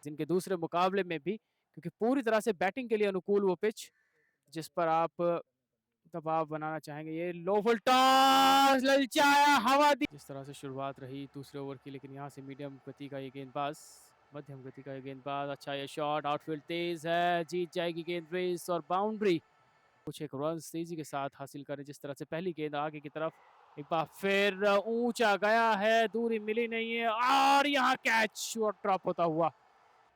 जिनके दूसरे मुकाबले में भी, क्योंकि पूरी तरह से बैटिंग के लिए अनुकूल वो पिच जिस पर आप दबाव बनाना चाहेंगे। ये लो फुल टॉस ललचाया, हवा दी। जिस तरह से शुरुआत रही दूसरे ओवर की, लेकिन यहाँ से मीडियम गति का ये गेंदबाज, मध्यम गति का ये गेंदबाज, अच्छा ये शॉट, आउटफील्ड तेज है, जीत जाएगी गेंद रेस और बाउंड्री। कुछ एक रन तेजी के साथ हासिल करें। जिस तरह से पहली गेंद आगे की तरफ, एक बार फिर ऊंचा गया है, दूरी मिली नहीं है और यहाँ कैच और ड्रॉप होता हुआ।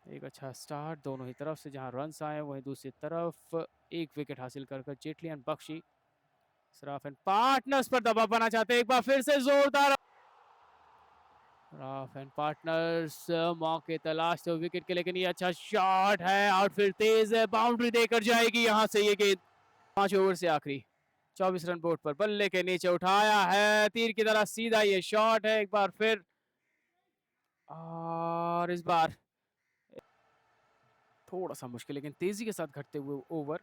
एक अच्छा स्टार्ट दोनों ही तरफ से, जहां रन्स आए वहीं दूसरी तरफ एक विकेट हासिल कर Jaitley and Bakshi Saraf and partners पर दबाव बना चाहते हैं। एक बार फिर से जोरदार सराफ एंड पार्टनर्स मौके तलाशते हो विकेट के, लेकिन ये अच्छा शॉट है, आउटफील्ड तेज है, बाउंड्री देकर जाएगी यहां से ये गेंद। 5 ओवर से आखिरी 24 रन बोर्ड पर, बल्ले के नीचे उठाया है, तीर की तरह सीधा ये शॉट है एक बार फिर, और इस बार थोड़ा सा मुश्किल लेकिन तेजी के साथ घटते हुए ओवर।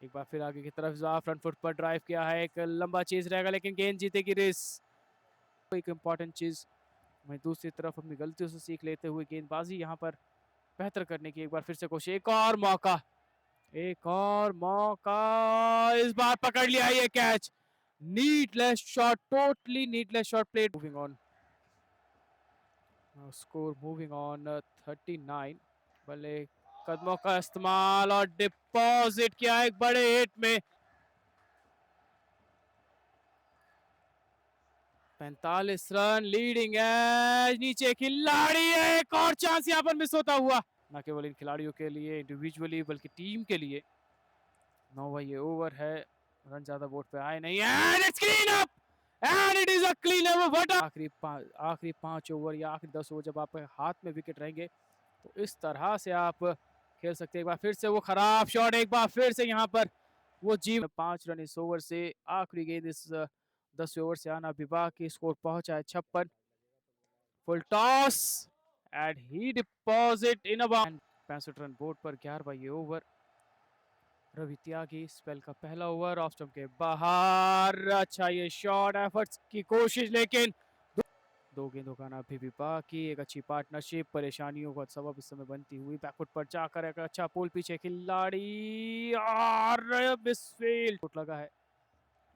एक बार फिर आगे की तरफ फ्रंट फुट पर ड्राइव किया है, एक लंबा चेज रहेगा लेकिन गेंद जीतेगी रेस। एक इंपॉर्टेंट चीज, वहीं दूसरी तरफ अपनी गलतियों से सीख लेते हुए गेंदबाजी यहां पर बेहतर करने की एक बार फिर से कोशिश, एक और मौका, एक और मौका, इस बार पकड़ लिया ये catch. Needless shot, totally needless shot played. Moving on, score moving on 39। भले कदमों का इस्तेमाल और डिपॉजिट किया एक बड़े हिट में। 45 रन, लीडिंग एज, नीचे खिलाड़ी है, एक और चांस यहां पर मिस होता हुआ। न केवल इन खिलाड़ियों के लिए इंडिविजुअली बल्कि टीम के लिए 9वां ये ओवर है, रन ज्यादा बोर्ड पे आए नहीं, and it's clean up, and it is a clean up. आखिरी 5 ओवर या आखिरी 10 ओवर जब आपके हाथ में विकेट रहेंगे तो इस तरह से आप खेल सकते हैं। एक बार फिर से वो खराब शॉट, एक बार फिर से यहाँ पर वो जीव 5 रन इस ओवर से। आखिरी गेंद इस 10 ओवर से आना भी बाकी, स्कोर पहुंचा है 56। Full toss and he deposit in a bound. 65 run board पर 11वां ये ओवर। रवि त्यागी स्पेल का पहला ओवर, ऑफ स्टंप के बाहर, अच्छा ये शॉट, एफर्ट्स की कोशिश लेकिन दो गेंदों का ना अभी भी बाकी। एक अच्छी पार्टनरशिप परेशानियों का सबब इस समय बनती हुई, बैकफुट पर जाकर एक अच्छा पोल पीछे खिलाड़ी और मिसफील्ड लगा है,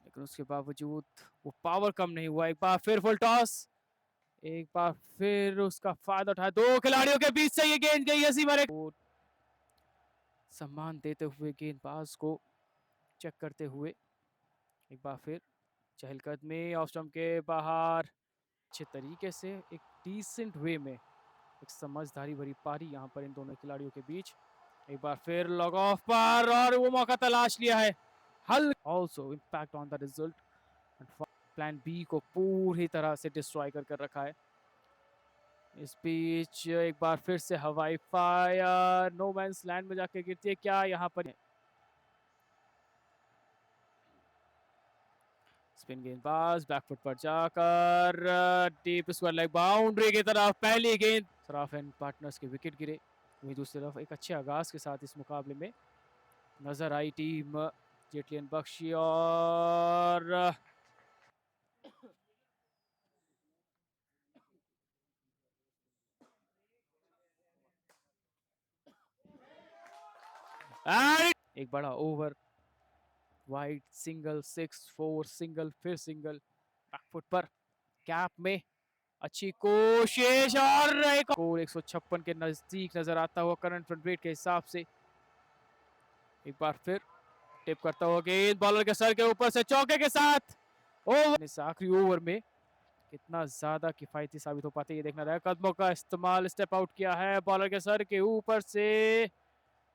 लेकिन उसके बावजूद वो पावर कम नहीं हुआ। एक बार फिर फुल टॉस, एक बार फिर उसका फायदा उठाया, दो खिलाड़ियों के बीच से ये गेंद गई हसी भरे। सम्मान देते हुए गेंदबाज को चेक करते हुए, एक बार फिर चहलकदमी, ऑफ स्टंप के बाहर, अच्छे तरीके से एक डिसेंट वे में एक समझदारी भरी पारी यहाँ पर इन दोनों खिलाड़ियों के बीच। एक बार फिर लॉग ऑफ पर और वो मौका तलाश लिया है, हल also impact on the result. Plan B को पूरी तरह से डिस्ट्रॉय कर रखा है। इस बीच एक बार फिर से हवाई फायर, नो मैंस लैंड में जाके गिरती है क्या यहाँ पर। स्पिन गेंदबाज बैकफुट पर जाकर डीप स्क्वायर लेग बाउंड्री की तरफ, पहली गेंद सराफ एंड पार्टनर्स के विकेट गिरे। वहीं दूसरी तरफ एक अच्छे आगाज के साथ इस मुकाबले में नजर आई टीम जेटली एंड बख्शी, और एक बड़ा ओवर, वाइड सिंगल, 6-4 सिंगल, फिर सिंगल, बैकफुट पर कैप में अच्छी कोशिश और एक स्कोर 156 के नजदीक नजर आता हुआ करंट फ्रंट रेट के हिसाब से। एक बार फिर टिप करता हुआ गेंद बॉलर के सर के ऊपर से चौके के साथ ओवर। इस आखिरी ओवर में कितना ज्यादा किफायती साबित हो पाते ये देखना रहेगा। कदमों का इस्तेमाल, स्टेप आउट किया है बॉलर के सर के ऊपर से,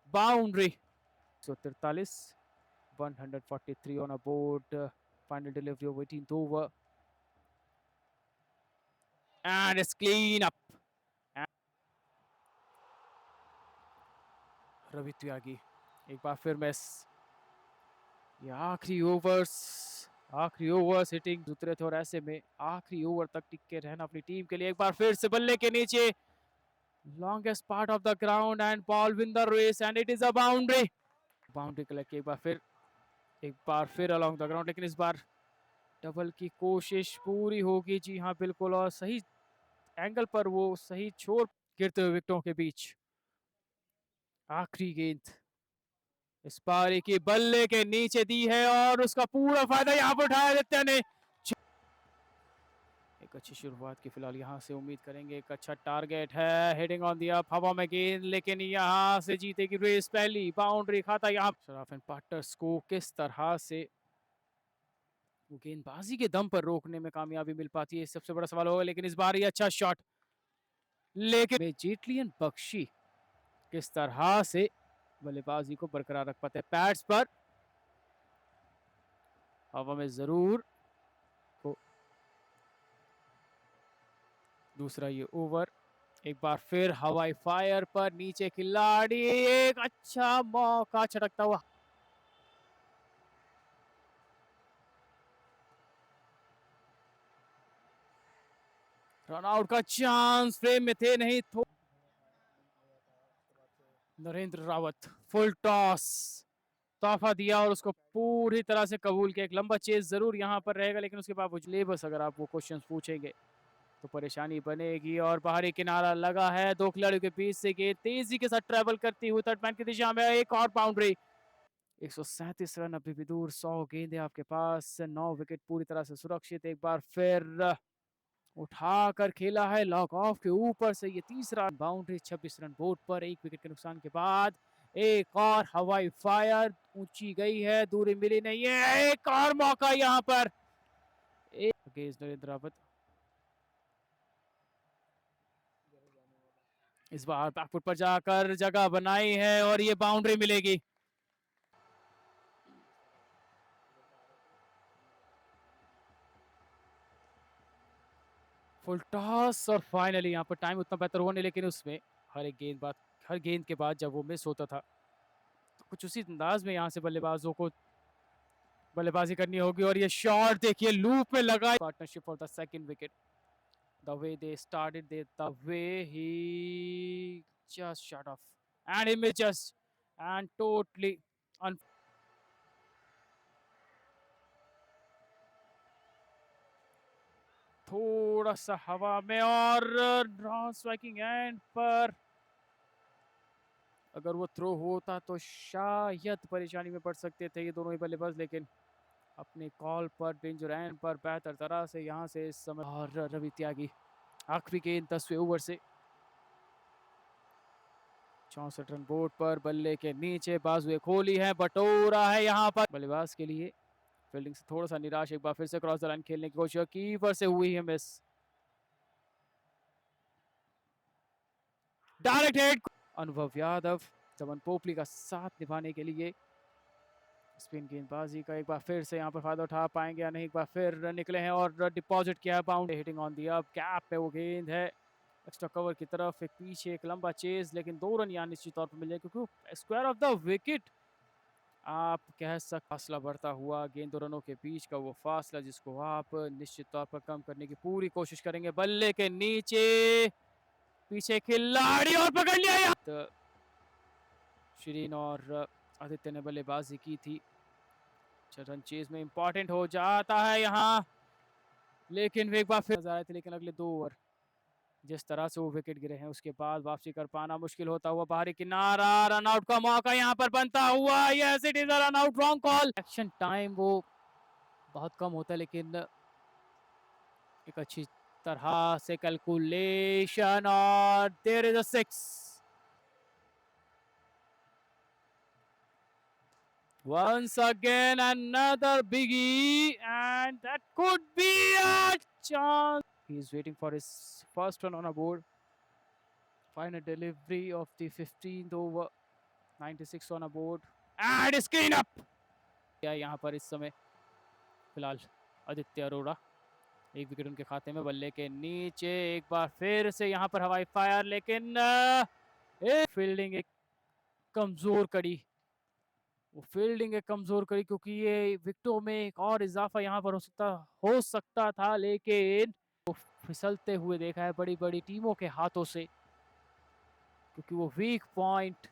boundary. 143, 143 on a board, final delivery of 18th over and it's clean up. Ravi Tyagi एक बार फिर मिस। ये आखिरी ओवर्स हिटिंग उतरे थे और ऐसे में आखिरी ओवर तक टिक के रहना अपनी टीम के लिए। एक बार फिर से बल्ले के नीचे, longest part of the ground and ball win the race and it is a boundary. Boundary collect की एक बार फिर अलोंग द ग्राउंड, लेकिन इस बार डबल की कोशिश पूरी होगी। जी हाँ बिल्कुल, और सही एंगल पर वो सही छोर गिरते हुए विकेटों के बीच। आखिरी गेंद इस पारी की बल्ले के नीचे दी है और उसका पूरा फायदा यहाँ पर उठाया आदित्य ने। एक अच्छी शुरुआत की फिलहाल यहाँ से उम्मीद करेंगे, एक अच्छा टारगेट है, हिटिंग ऑन दी अप, हवा में गेंद, लेकिन यहाँ से जीतेगी रेस, पहली बाउंड्री खाता यहाँ शराफ एंड पार्टनर्स को किस तरह से वो गेंदबाजी के दम पर रोकने में कामयाबी मिल पाती है, सबसे बड़ा सवाल होगा। लेकिन इस बार ये अच्छा शॉट, लेकिन जेटलियन बख्शी किस तरह से बल्लेबाजी को बरकरार रख पाते हैं पैड्स पर, हवा में जरूर को दूसरा ये ओवर, एक बार फिर हवाई फायर पर नीचे खिलाड़ी, एक अच्छा मौका छटकता हुआ, रन आउट का चांस, फ्रेम में थे नहीं तो नरेंद्र रावत फुल टॉस तोहफा दिया और उसको पूरी तरह से कबूल किया। एक लंबा चेज जरूर यहाँ पर रहेगा, लेकिन उसके बावजूद बस अगर आप वो क्वेश्चंस पूछेंगे तो परेशानी बनेगी। और बाहरी किनारा लगा है, दो खिलाड़ियों के बीच से गेंद तेजी के साथ ट्रेवल करती हुई थर्ड मैन की दिशा में, एक और बाउंड्री, 137 रन अभी भी दूर, 100 गेंदें आपके पास, 9 विकेट पूरी तरह से सुरक्षित। एक बार फिर उठाकर खेला है लॉक ऑफ के ऊपर से, ये तीसरा बाउंड्री, 26 रन बोर्ड पर, एक विकेट के नुकसान के बाद एक और हवाई फायर, ऊंची गई है, दूरी मिली नहीं है, एक और मौका यहाँ पर नरेंद्र रावत, इस बार बैकफुट पर जाकर जगह बनाई है और ये बाउंड्री मिलेगी। फुल टॉस और फाइनली यहाँ पर टाइम उतना बेहतर हुआ नहीं, लेकिन उसमें हर गेंद के बाद जब वो मिस होता था तो कुछ उसी अंदाज में यहाँ से बल्लेबाजों को बल्लेबाजी करनी होगी। और ये शॉट देखिए लूप में लगा, partnership for the second wicket, the way they started, the way he just shut off and he miss just and totally थोड़ा सा हवा में और नॉन स्ट्राइकिंग एंड पर अगर वो थ्रो होता तो शायद परेशानी में पड़ सकते थे ये दोनों ही बल्लेबाज, लेकिन अपने कॉल पर डेंजर एंड पर बेहतर तरह से यहाँ से इस समय। और रवि त्यागी आखिरी गेंद 10वें ओवर से, 64 रन बोर्ड पर, बल्ले के नीचे बाजुए खोली है, बटोरा है यहाँ पर बल्लेबाज के लिए, फील्डिंग से थोड़ा सा निराश, एक बार फिर से क्रॉस द लाइन खेलने की कोशिश, कीपर से हुई है मिस, डायरेक्ट हिट, अनुभव यादव चमन पोपली का साथ निभाने के लिए स्पिन गेंदबाजी का एक बार फिर से यहाँ पर फायदा उठा पाएंगे या नहीं, एक बार फिर निकले हैं और डिपॉजिट किया है bound, hitting on the up, gap पे वो गेंद है एक्स्ट्रा कवर की तरफ, एक पीछे एक लंबा चेज, लेकिन 2 रन यहाँ निश्चित तौर पर मिल जाए, क्योंकि स्क्वायर ऑफ द विकेट आप कह सकते, फासला बढ़ता हुआ गेंद 2 रनों के बीच का वो फासला जिसको आप निश्चित तौर पर कम करने की पूरी कोशिश करेंगे। बल्ले के नीचे पीछे खिलाड़ी और पकड़ लिया तो शिरीन और आदित्य ने बल्लेबाजी की थी, रन चेज में इंपॉर्टेंट हो जाता है यहाँ, लेकिन एक बार फिर नजर आए थे, लेकिन अगले 2 ओवर जिस तरह से वो विकेट गिरे हैं उसके बाद वापसी कर पाना मुश्किल होता हुआ, बाहरी किनारा, रन आउट का मौका यहाँ पर बनता हुआ, yes it is a run out, wrong call, action time वो बहुत कम होता है, लेकिन एक अच्छी तरह से कैलकुलेशन और there is a 6, once again another biggie and that could be a chance. He's waiting for his first run on a board. Final delivery of the 15th over, 96 on a board and screen up. क्या यहाँ पर इस समय फिलहाल आदित्य अरोड़ा, एक wicket उनके खाते में, बल्ले के नीचे एक बार फिर से यहाँ पर हवाई फायर, लेकिन फील्डिंग एक कमजोर कड़ी, वो फील्डिंग एक कमजोर कड़ी, क्योंकि ये विकेटों में एक और इजाफा यहाँ पर हो सकता था, लेकिन वो फिसलते हुए देखा है बड़ी बड़ी टीमों के हाथों से, क्योंकि वो वीक पॉइंट,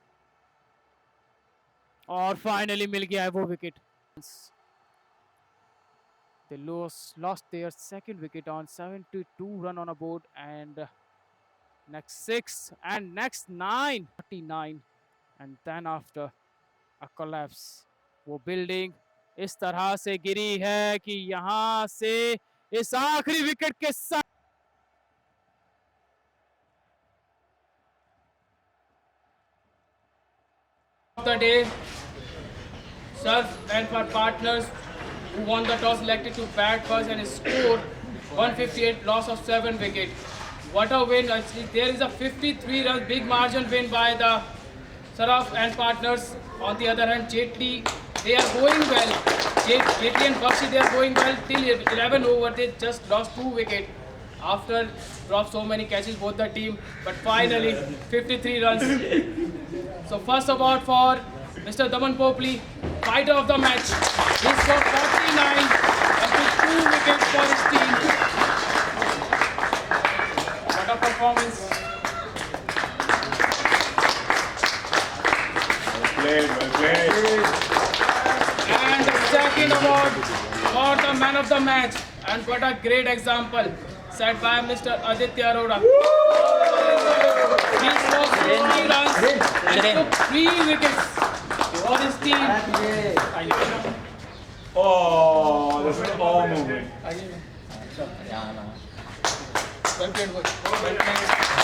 और फाइनली मिल गया है वो wicket. They lost their second wicket on 72 run on a board, and next 6 and next 9, 39, and then after a collapse, वो बिल्डिंग इस तरह से गिरी है कि यहाँ से इस आखिरी विकेट के साथ the day, Surf and for partners who won the toss elected to bat first and scored 158, loss of 7 wickets. What a win! Actually, there is a 53 run big margin win by the Surf and partners. On the other hand, Jetli, they are going well. Jetli and Bakshi, they are going well till 11 over. They just lost 2 wickets after dropped so many catches both the team. But finally, 53 runs. So first award for Mr. Daman Popli, fighter of the match. He scored 49 and took 2 wickets for his team. What a performance. Well played. And the second award for the man of the match. And what a great example set by Mr. Aditya Arora. He scored 50 runs and took 3 wickets for his team. Oh, this is all moving. Well played.